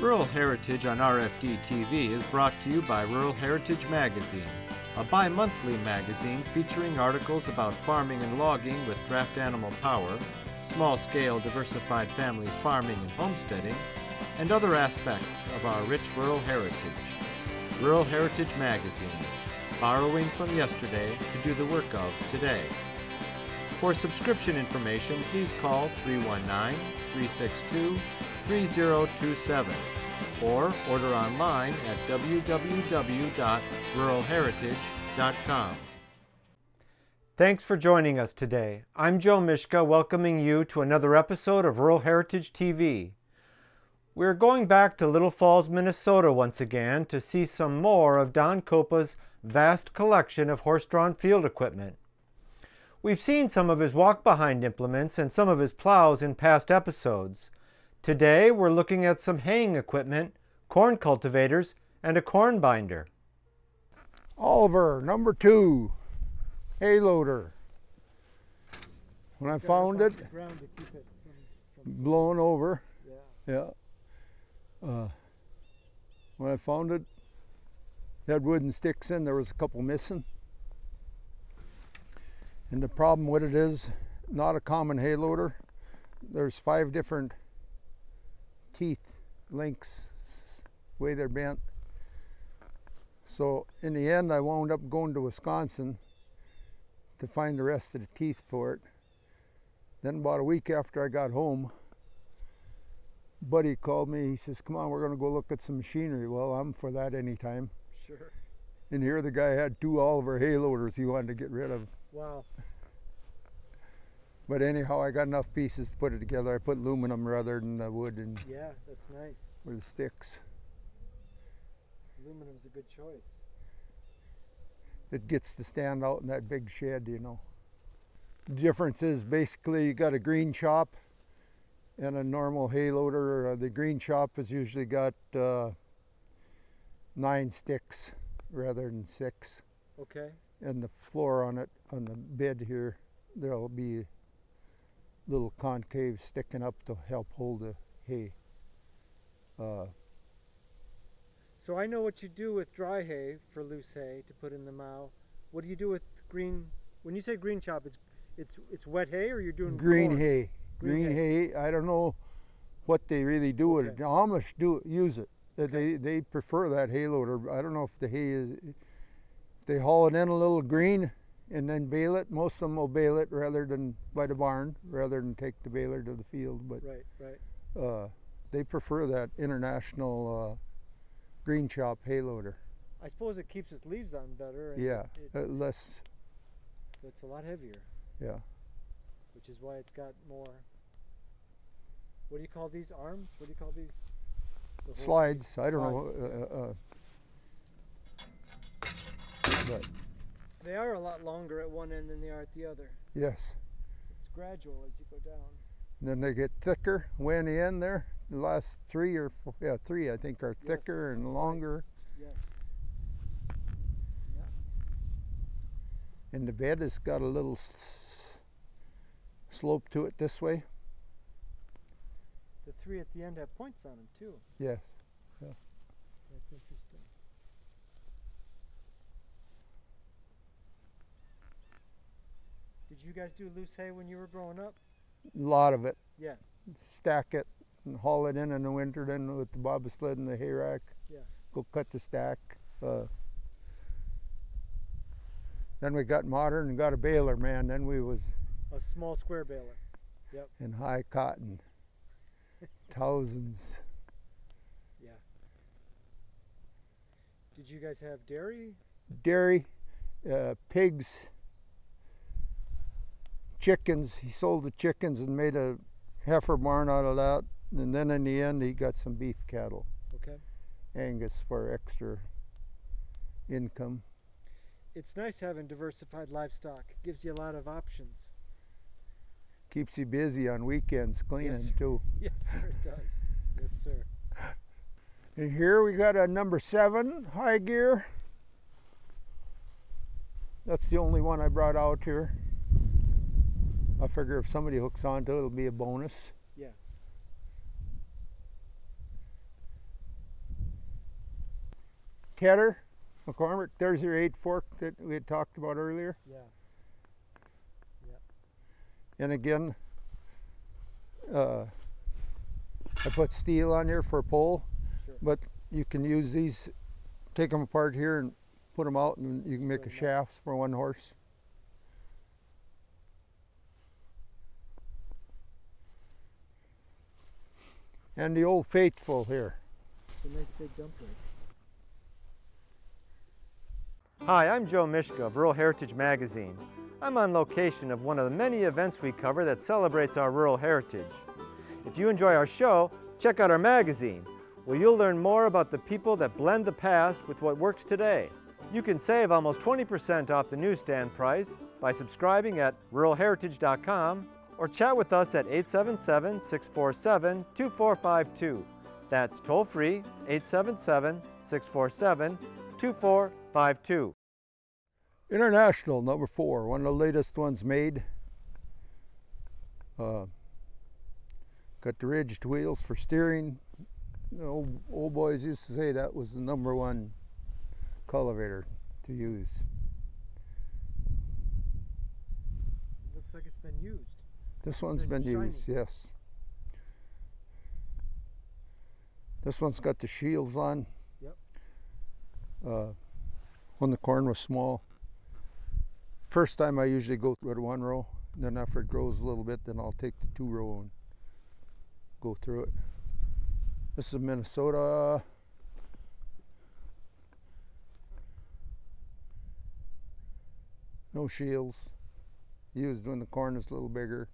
Rural Heritage on RFD TV is brought to you by Rural Heritage Magazine, a bi-monthly magazine featuring articles about farming and logging with draft animal power, small-scale diversified family farming and homesteading, and other aspects of our rich rural heritage. Rural Heritage Magazine, borrowing from yesterday to do the work of today. For subscription information, please call 319-362-3027 or order online at www.ruralheritage.com. Thanks for joining us today. I'm Joe Mishka, welcoming you to another episode of Rural Heritage TV. We're going back to Little Falls, Minnesota once again to see some more of Don Copa's vast collection of horse-drawn field equipment. We've seen some of his walk-behind implements and some of his plows in past episodes. Today we're looking at some haying equipment, corn cultivators, and a corn binder. Oliver, number 2, hay loader. When I found it, blown over. Yeah. When I found it, it had wooden sticks in. There was a couple missing. And the problem with it is, not a common hay loader. There's 5 different teeth, links, way they're bent. So in the end, I wound up going to Wisconsin to find the rest of the teeth for it. Then about a week after I got home, buddy called me. He says, "Come on, we're going to go look at some machinery." Well, I'm for that anytime. Sure. And here the guy had 2 Oliver hay loaders he wanted to get rid of. Wow. But anyhow, I got enough pieces to put it together. I put aluminum rather than wood and Yeah, that's nice. with sticks. Aluminum's a good choice. It gets to stand out in that big shed, you know. The difference is basically you got a green chop and a normal hay loader. The green chop has usually got 9 sticks rather than 6. Okay. And the floor on it, on the bed here, there'll be little concave sticking up to help hold the hay. So I know what you do with dry hay for loose hay to put in the mow. What do you do with green? When you say green chop, it's wet hay, or you're doing green corn? hay. Green hay. I don't know what they really do with it. The Amish use it. They prefer that hay loader. I don't know if the hay is. If they haul it in a little green and then bale it, most of them will bale it rather than by the barn, rather than take the baler to the field. But Right. they prefer that international green chop hay loader. I suppose it keeps its leaves on better. And Yeah, less. It's a lot heavier. Yeah. Which is why it's got more. What do you call these arms? What do you call these? Slides. I don't know. But they are a lot longer at one end than they are at the other. Yes. It's gradual as you go down. And then they get thicker way in the end there. The last 3 or 4, 3 I think are thicker and longer. Yes. Yeah. And the bed has got a little slope to it this way. The 3 at the end have points on them too. Yes. Yeah. That's interesting. Did you guys do loose hay when you were growing up? A lot of it. Yeah. Stack it and haul it in the winter, then with the bobsled and the hay rack. Yeah. Go cut the stack. Then we got modern and got a baler, man. Then we was a small square baler. Yep. In high cotton. Thousands. Yeah. Did you guys have dairy? Dairy, pigs, chickens. He sold the chickens and made a heifer barn out of that. And then in the end, he got some beef cattle. Okay. Angus for extra income. It's nice having diversified livestock. It gives you a lot of options. Keeps you busy on weekends cleaning too. Yes, sir, it does. Yes, sir. And here we got a number 7 high gear. That's the only one I brought out here. I figure if somebody hooks onto it, it'll be a bonus. Yeah. header, McCormick. There's your 8 fork that we had talked about earlier. Yeah. And again, I put steel on here for a pole, Sure. but you can use these, take them apart here and put them out, and you can make a shaft for 1 horse. And the old faithful here. It's a nice big dump rake. Hi, I'm Joe Mishka of Rural Heritage Magazine. I'm on location of one of the many events we cover that celebrates our rural heritage. If you enjoy our show, check out our magazine, where you'll learn more about the people that blend the past with what works today. You can save almost 20% off the newsstand price by subscribing at ruralheritage.com or chat with us at 877-647-2452. That's toll-free, 877-647-2452. International, number 4, one of the latest ones made. Got the ridged wheels for steering. The old boys used to say that was the #1 cultivator to use. Looks like it's been used. This one's been used, yes. This one's got the shields on. Yep. When the corn was small. First time I usually go with 1 row. Then after it grows a little bit, then I'll take the 2 row and go through it. This is Minnesota. No shields. Used when the corn is a little bigger.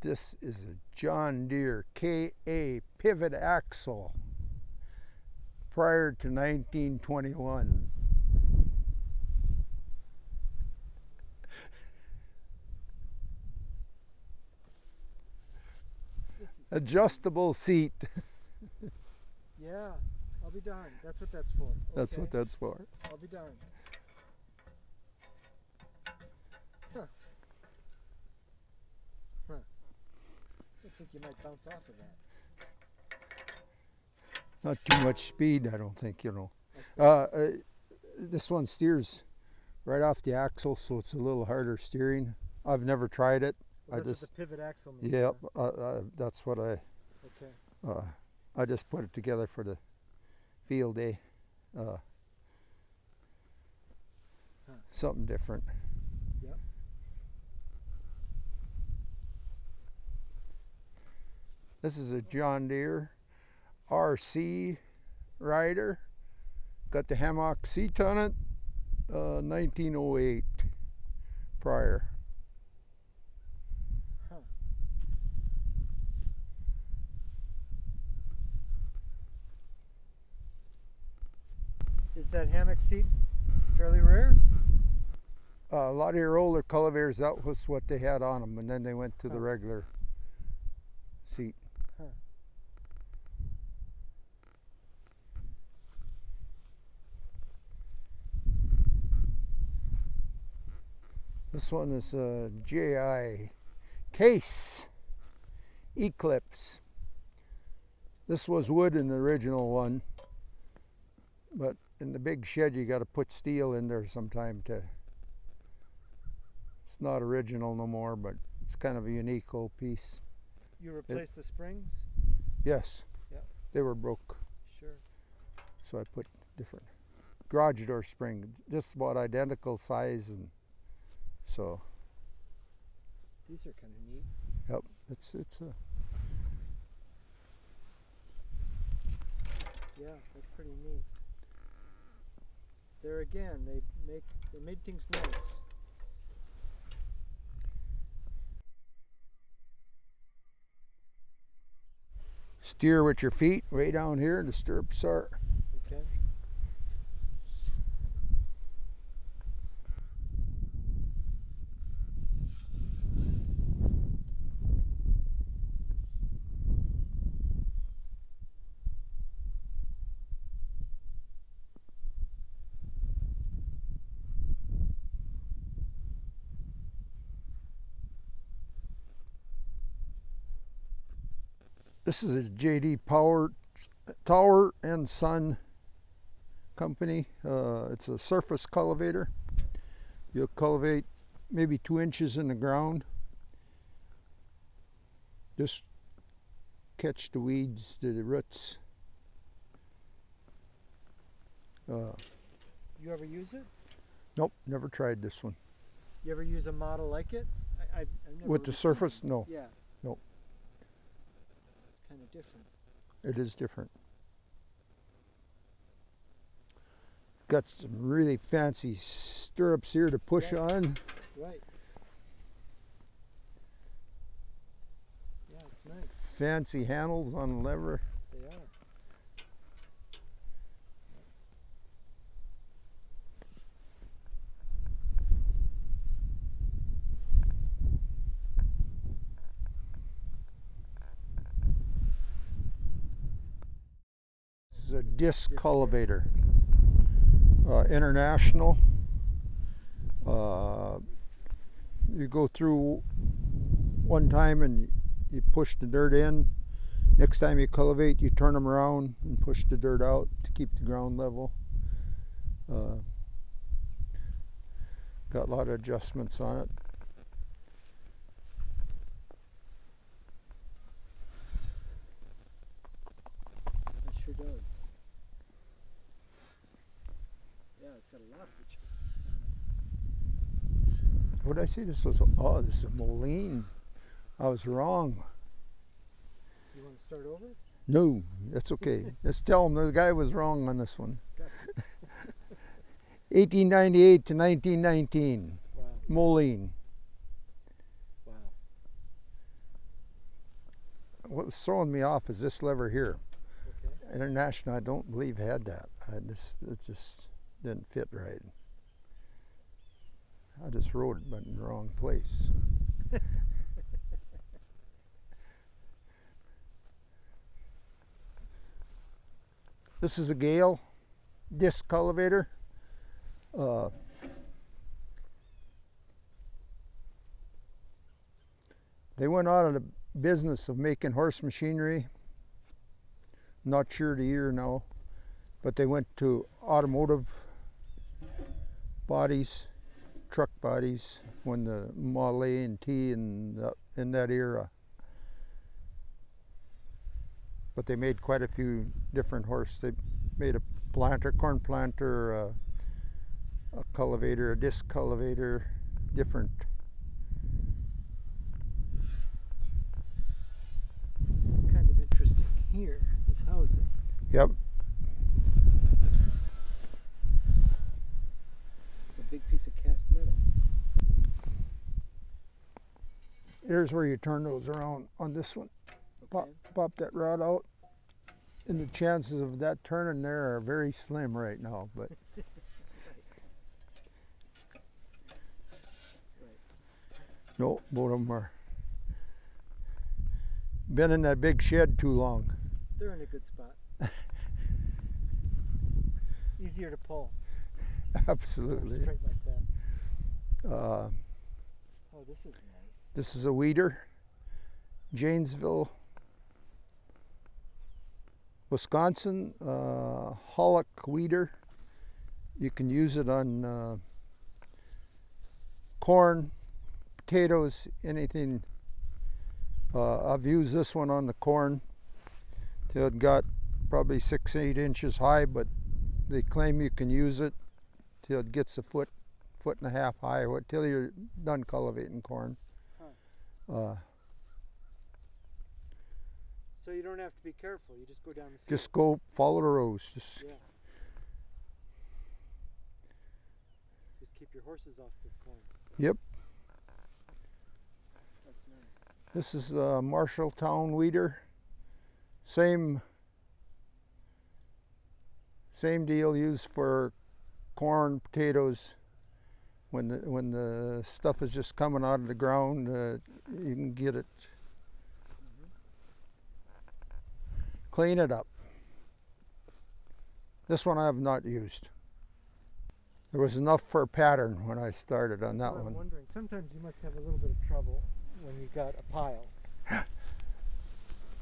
This is a John Deere KA pivot axle prior to 1921. Adjustable seat. Yeah, I'll be darned. That's what that's for. That's what that's for. I'll be darned. Huh. Huh. I think you might bounce off of that. Not too much speed, I don't think, you know. This one steers right off the axle, so it's a little harder steering. I've never tried it. Well, that's what the pivot axle means. Yep, that's what I. Okay. I just put it together for the field day. Something different. Yep. This is a John Deere RC Rider. Got the hammock seat on it. 1908 prior. Is that hammock seat fairly rare? A lot of your older cultivators, that was what they had on them, and then they went to the regular seat. Huh. This one is a GI Case Eclipse. This was wood in the original one, but in the big shed you got to put steel in there sometime to. It's not original no more, but it's kind of a unique old piece. You replaced the springs? Yes. Yep. They were broke. Sure. So I put different garage door spring, just about identical size, and so. These are kind of neat. Yep. It's a. Yeah, that's pretty neat. There again, they made things nice. Steer with your feet way down here, and the stirrups are. Okay. This is a JD Tower and Son company. It's a surface cultivator. You'll cultivate maybe 2 inches in the ground. Just catch the weeds, the roots. You ever use it? Nope, never tried this one. You ever use a model like it? I've never With the surface? No. Yeah. Nope. It's kind of different. It is different. Got some really fancy stirrups here to push on. Right. Yeah, it's nice. Fancy handles on the lever. They are. This is a disc cultivator. International. You go through one time and you push the dirt in. Next time you cultivate, you turn them around and push the dirt out to keep the ground level. Got a lot of adjustments on it. It sure does. Yeah, it's got a lot of adjustments on it. What did I say this was? Oh, this is a Moline. I was wrong. You want to start over? No, that's okay. Just tell them the guy was wrong on this one. 1898 to 1919. Wow. Moline. Wow. What was throwing me off is this lever here. Okay. International, I don't believe had that. It just didn't fit right. I just wrote it, but in the wrong place. This is a Gale disc cultivator. They went out of the business of making horse machinery. Not sure the year now, but they went to automotive bodies, truck bodies, when the Model A and T in that era. But they made quite a few different horse. They made a planter, corn planter, a cultivator, a disc cultivator, different. This is kind of interesting here, this housing. Yep. It's a big piece of cast metal. Here's where you turn those around on this one. Okay. Pop that rod out, and the chances of that turning there are very slim right now, but no, both of them are. Been in that big shed too long. They're in a good spot. Easier to pull. Absolutely. Straight like that. Oh, this is nice. This is a Weeder, Janesville, Wisconsin, Hollock Weeder. You can use it on corn, potatoes, anything. I've used this one on the corn till it got probably 6-8 inches high, but they claim you can use it till it gets a foot and a half high, till you're done cultivating corn. Huh. So you don't have to be careful, you just go down the field. Just go follow the rows. Just yeah. Just keep your horses off the corn. Yep. That's nice. This is a Marshalltown Weeder. Same deal, used for corn, potatoes. When the stuff is just coming out of the ground, you can get it. Clean it up. This one I have not used. There was enough for a pattern when I started on that one. I'm wondering, sometimes you must have a little bit of trouble when you got a pile.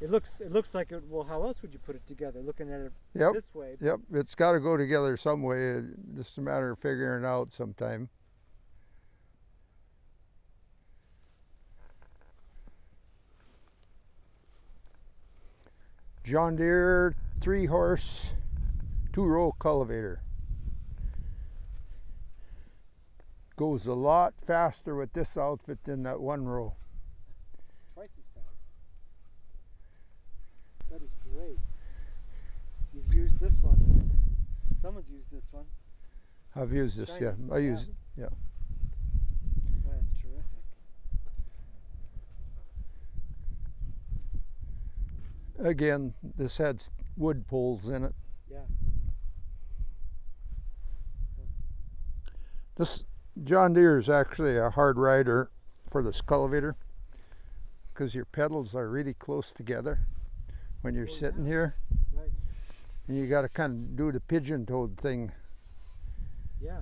It looks like it. Well, how else would you put it together? Looking at it Yep. this way. Yep, it's got to go together some way. Just a matter of figuring it out sometime. John Deere 3-horse 2-row cultivator. Goes a lot faster with this outfit than that 1-row. Twice as fast. That is great. You've used this one. Someone's used this one. I've used this, Shiny. yeah. I use it, yeah. Oh, that's terrific. Again, this had wood poles in it. Yeah. This John Deere is actually a hard rider for this cultivator because your pedals are really close together when you're sitting here. Right. And you got to kind of do the pigeon-toed thing. Yeah.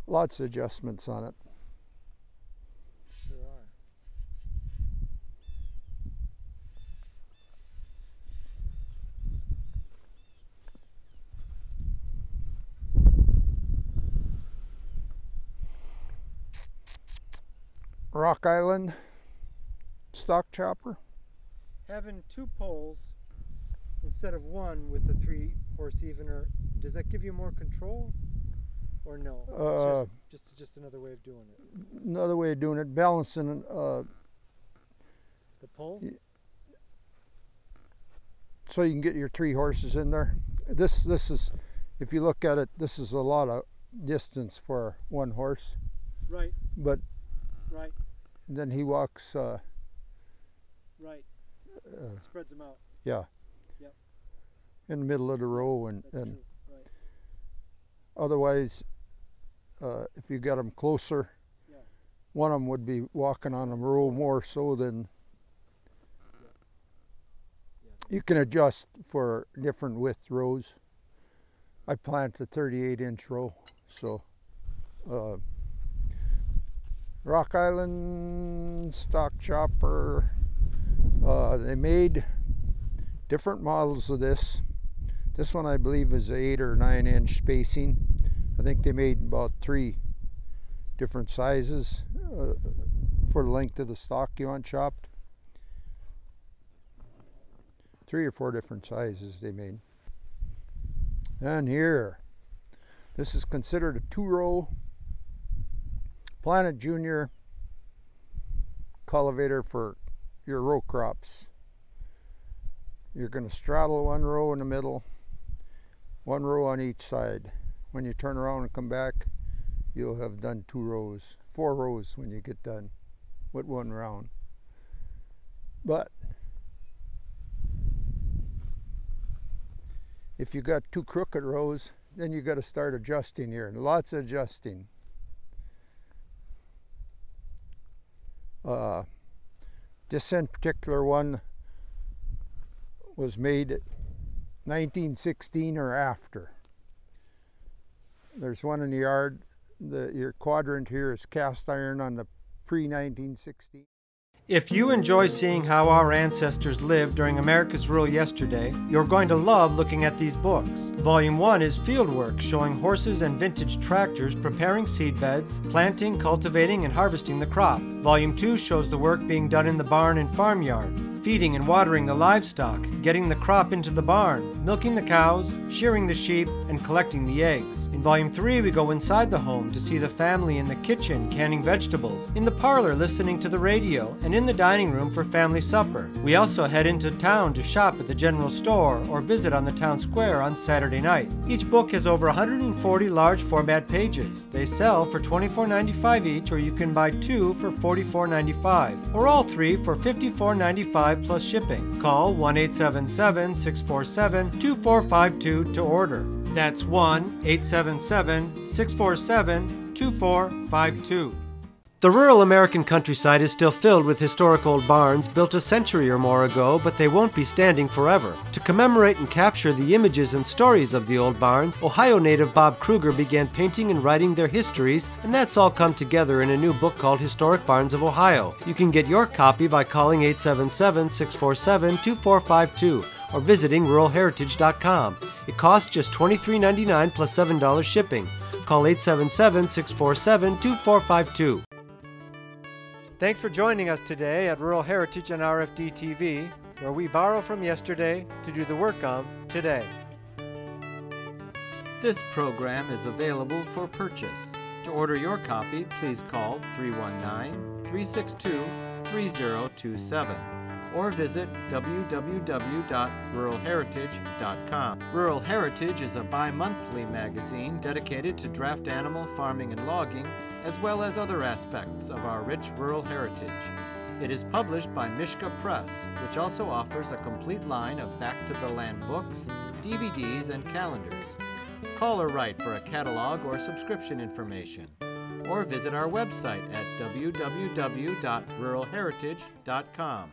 Lots of adjustments on it. Sure are. Rock Island stock chopper. Having 2 poles instead of 1 with the 3-horse evener, does that give you more control, or no? It's just another way of doing it. Another way of doing it, balancing The pole. so you can get your 3 horses in there. This is, if you look at it, this is a lot of distance for 1 horse. Right. But Right. then he walks. Right. Spreads them out. Yeah. Yep. In the middle of the row, and That's true. Right. otherwise, if you got them closer, Yeah. one of them would be walking on a row more so than. You can adjust for different width rows. I plant a 38-inch row, so Rock Island stock chopper. They made different models of this. This one I believe is 8 or 9-inch spacing. I think they made about 3 different sizes for the length of the stalk you want chopped. 3 or 4 different sizes they made. And here, this is considered a 2-row Planet Junior cultivator for your row crops. You're going to straddle 1 row in the middle, 1 row on each side. When you turn around and come back, you'll have done 2 rows, 4 rows when you get done with 1 round. But if you got 2 crooked rows, then you got to start adjusting here. Lots of adjusting. This in particular one was made 1916 or after. There's one in the yard. Your quadrant here is cast iron on the pre-1916. If you enjoy seeing how our ancestors lived during America's rural yesterday, you're going to love looking at these books. Volume 1 is fieldwork showing horses and vintage tractors preparing seed beds, planting, cultivating, and harvesting the crop. Volume 2 shows the work being done in the barn and farmyard, feeding and watering the livestock, getting the crop into the barn, milking the cows, shearing the sheep, and collecting the eggs. In Volume 3, we go inside the home to see the family in the kitchen canning vegetables, in the parlor listening to the radio, and in the dining room for family supper. We also head into town to shop at the general store or visit on the town square on Saturday night. Each book has over 140 large format pages. They sell for $24.95 each, or you can buy 2 for $44.95, or all 3 for $54.95 plus shipping. Call 1-877-647-2452 to order. That's 1-877-647-2452. The rural American countryside is still filled with historic old barns built a century or more ago, but they won't be standing forever. To commemorate and capture the images and stories of the old barns, Ohio native Bob Kruger began painting and writing their histories, and that's all come together in a new book called Historic Barns of Ohio. You can get your copy by calling 877-647-2452 or visiting ruralheritage.com. It costs just $23.99 plus $7 shipping. Call 877-647-2452. Thanks for joining us today at Rural Heritage and RFD TV, where we borrow from yesterday to do the work of today. This program is available for purchase. To order your copy, please call 319-362-3027 or visit www.ruralheritage.com. Rural Heritage is a bi-monthly magazine dedicated to draft animal farming and logging, as well as other aspects of our rich rural heritage. It is published by Mishka Press, which also offers a complete line of back-to-the-land books, DVDs, and calendars. Call or write for a catalog or subscription information, or visit our website at www.ruralheritage.com.